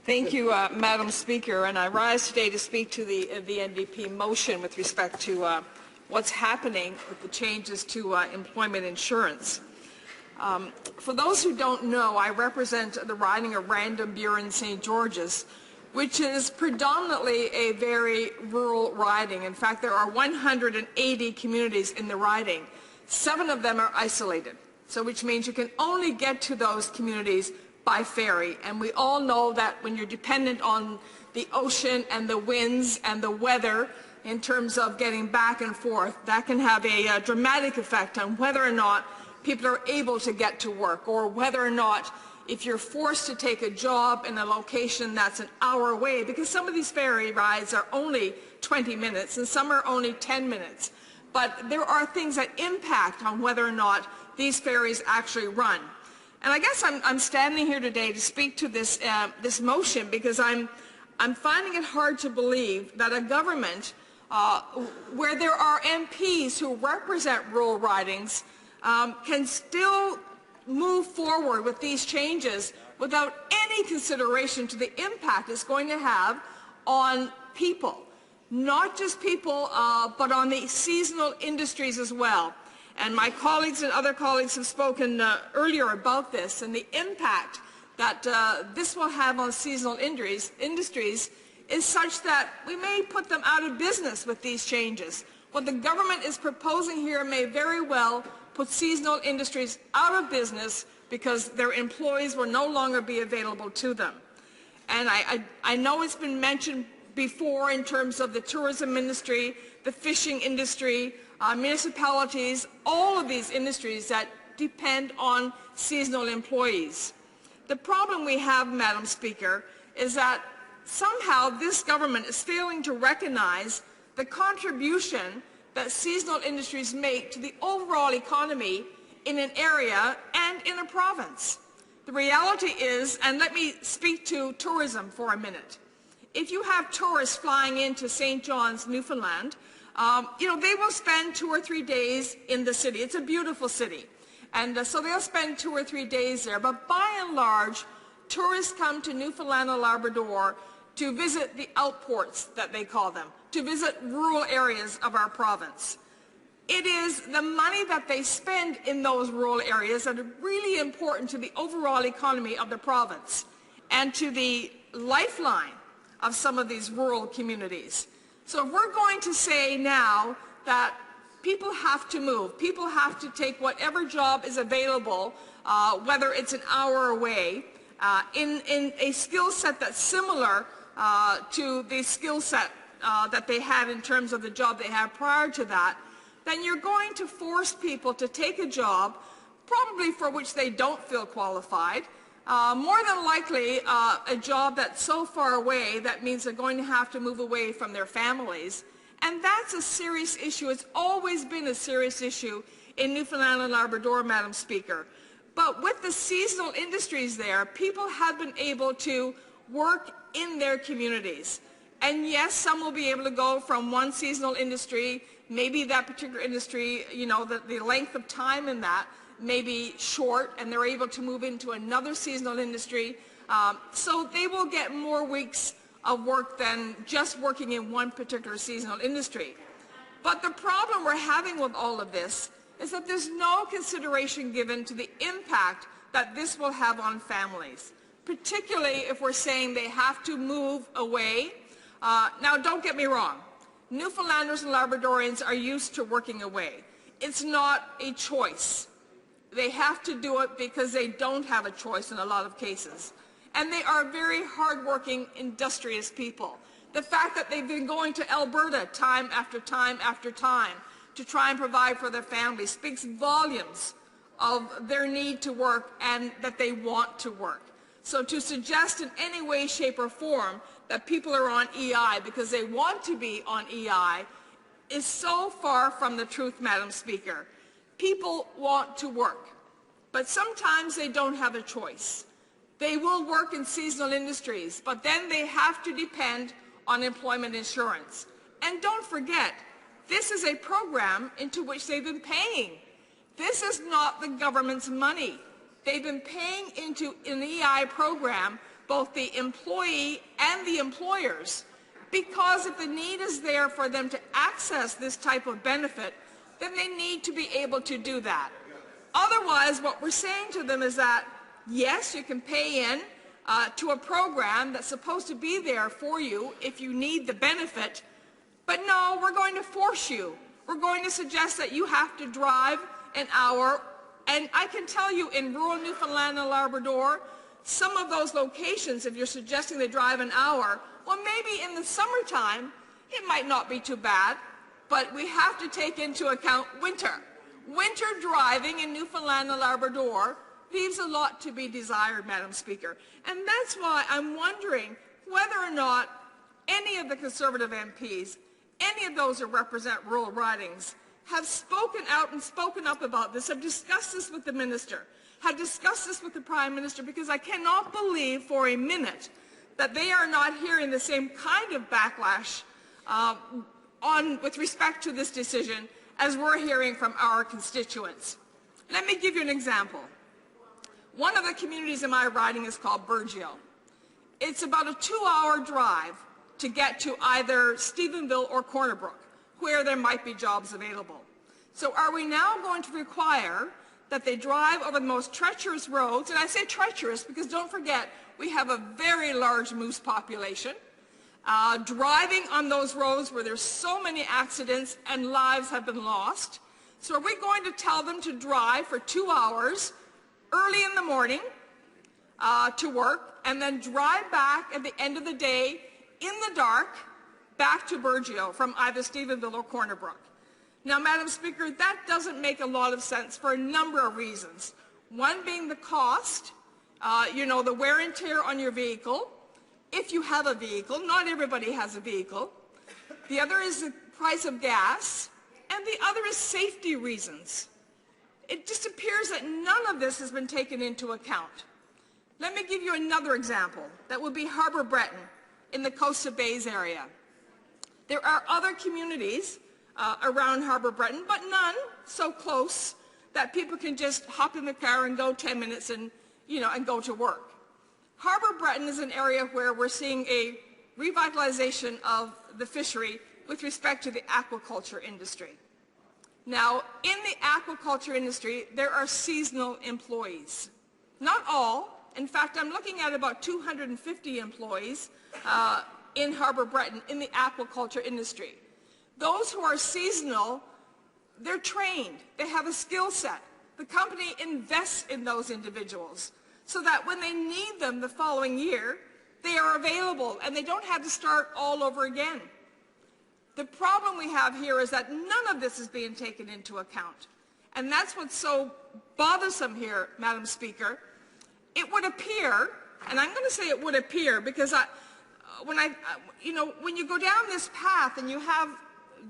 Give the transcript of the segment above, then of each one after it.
Thank you, Madam Speaker. And I rise today to speak to the NDP motion with respect to what's happening with the changes to employment insurance. For those who don't know, I represent the riding of Random Buren St. George's, which is predominantly a very rural riding. In fact, there are 180 communities in the riding. 7 of them are isolated, so which means you can only get to those communities by ferry. And we all know that when you're dependent on the ocean and the winds and the weather in terms of getting back and forth, that can have a dramatic effect on whether or not people are able to get to work, or whether or not, if you're forced to take a job in a location that's an hour away, because some of these ferry rides are only 20 minutes and some are only 10 minutes. But there are things that impact on whether or not these ferries actually run. And I guess I'm standing here today to speak to this motion because I'm finding it hard to believe that a government where there are MPs who represent rural ridings can still move forward with these changes without any consideration to the impact it's going to have on people. Not just people, but on the seasonal industries as well. And my colleagues and other colleagues have spoken earlier about this, and the impact that this will have on seasonal industries is such that we may put them out of business with these changes. What the government is proposing here may very well put seasonal industries out of business because their employees will no longer be available to them. And I know it's been mentioned before in terms of the tourism industry, the fishing industry, municipalities, all of these industries that depend on seasonal employees. The problem we have, Madam Speaker, is that somehow this government is failing to recognize the contribution that seasonal industries make to the overall economy in an area and in a province. The reality is, and let me speak to tourism for a minute. If you have tourists flying into St. John's, Newfoundland, they will spend 2 or 3 days in the city. It's a beautiful city. And so they'll spend 2 or 3 days there. But by and large, tourists come to Newfoundland and Labrador to visit the outports, that they call them, to visit rural areas of our province. It is the money that they spend in those rural areas that are really important to the overall economy of the province and to the lifeline of some of these rural communities. So if we're going to say now that people have to move, people have to take whatever job is available, whether it's an hour away, in a skill set that's similar to the skill set that they had in terms of the job they had prior to that, then you're going to force people to take a job probably for which they don't feel qualified, more than likely a job that's so far away that means they're going to have to move away from their families. And that's a serious issue. It's always been a serious issue in Newfoundland and Labrador, Madam Speaker. But with the seasonal industries there, people have been able to work in their communities. And yes, some will be able to go from one seasonal industry, maybe that particular industry, the length of time in that may be short, and they're able to move into another seasonal industry. So they will get more weeks of work than just working in one particular seasonal industry. But the problem we're having with all of this is that there's no consideration given to the impact that this will have on families, particularly if we're saying they have to move away. Now, don't get me wrong. Newfoundlanders and Labradorians are used to working away. It's not a choice. They have to do it because they don't have a choice in a lot of cases. And they are very hardworking, industrious people. The fact that they've been going to Alberta time after time after time to try and provide for their families speaks volumes of their need to work and that they want to work. So to suggest in any way, shape, or form that people are on EI because they want to be on EI is so far from the truth, Madam Speaker. People want to work, but sometimes they don't have a choice. They will work in seasonal industries, but then they have to depend on employment insurance. And don't forget, this is a program into which they've been paying. This is not the government's money. They've been paying into an EI program both the employee and the employers, because if the need is there for them to access this type of benefit, then they need to be able to do that. Otherwise, what we're saying to them is that, yes, you can pay in to a program that's supposed to be there for you if you need the benefit, but no, we're going to force you. We're going to suggest that you have to drive an hour. And I can tell you, in rural Newfoundland and Labrador, some of those locations, if you're suggesting they drive an hour, well, maybe in the summertime, it might not be too bad, but we have to take into account winter. Winter driving in Newfoundland and Labrador leaves a lot to be desired, Madam Speaker. And that's why I'm wondering whether or not any of the Conservative MPs, any of those who represent rural ridings, have spoken out and spoken up about this, have discussed this with the Minister, have discussed this with the Prime Minister, because I cannot believe for a minute that they are not hearing the same kind of backlash with respect to this decision as we're hearing from our constituents. Let me give you an example. One of the communities in my riding is called Burgeo. It's about a 2-hour drive to get to either Stephenville or Corner Brook, where there might be jobs available. So are we now going to require that they drive over the most treacherous roads? And I say treacherous because don't forget, we have a very large moose population. Driving on those roads where there's so many accidents and lives have been lost. So are we going to tell them to drive for 2 hours early in the morning to work and then drive back at the end of the day in the dark back to Burgeo from either Stephenville or Corner Brook? Now, Madam Speaker, that doesn't make a lot of sense for a number of reasons. One being the cost, the wear and tear on your vehicle, if you have a vehicle. Not everybody has a vehicle. The other is the price of gas, and the other is safety reasons. It just appears that none of this has been taken into account. Let me give you another example. That would be Harbour Breton in the Coast Bays area. There are other communities around Harbour Breton, but none so close that people can just hop in the car and go 10 minutes and go to work. Harbour Breton is an area where we're seeing a revitalization of the fishery with respect to the aquaculture industry. Now, in the aquaculture industry, there are seasonal employees. Not all. In fact, I'm looking at about 250 employees in Harbour Breton in the aquaculture industry. Those who are seasonal, they're trained. They have a skill set. The company invests in those individuals so that when they need them the following year, they are available and they don't have to start all over again. The problem we have here is that none of this is being taken into account. And that's what's so bothersome here, Madam Speaker. It would appear, and I'm going to say it would appear because when you go down this path and you have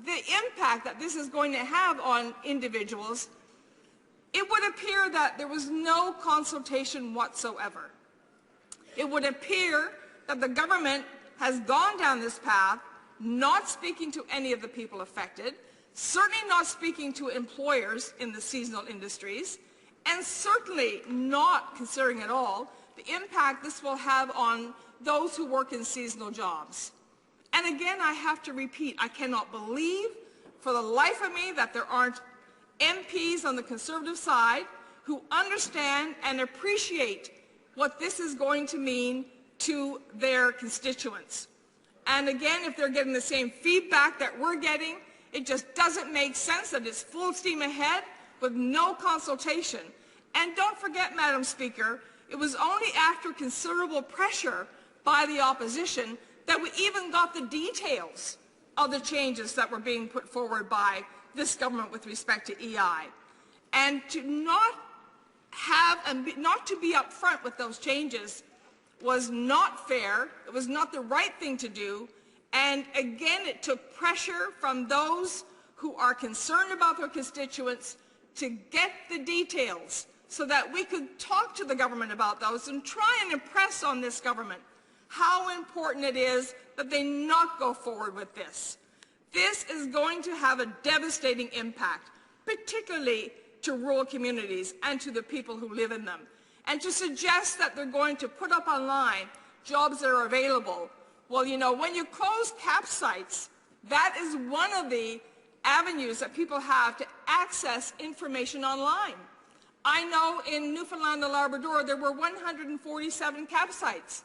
the impact that this is going to have on individuals, it would appear that there was no consultation whatsoever. It would appear that the government has gone down this path, not speaking to any of the people affected, certainly not speaking to employers in the seasonal industries, and certainly not considering at all the impact this will have on those who work in seasonal jobs. And again, I have to repeat, I cannot believe for the life of me that there aren't MPs on the Conservative side who understand and appreciate what this is going to mean to their constituents. And again, if they're getting the same feedback that we're getting, it just doesn't make sense that it's full steam ahead with no consultation. And don't forget, Madam Speaker, it was only after considerable pressure by the opposition that we even got the details of the changes that were being put forward by this government with respect to EI. And to not to be upfront with those changes was not fair. It was not the right thing to do. And again, it took pressure from those who are concerned about their constituents to get the details so that we could talk to the government about those and try and impress on this government how important it is that they not go forward with this. This is going to have a devastating impact, particularly to rural communities and to the people who live in them. And to suggest that they're going to put up online jobs that are available. Well, you know, when you close campsites, that is one of the avenues that people have to access information online. I know in Newfoundland and Labrador there were 147 campsites.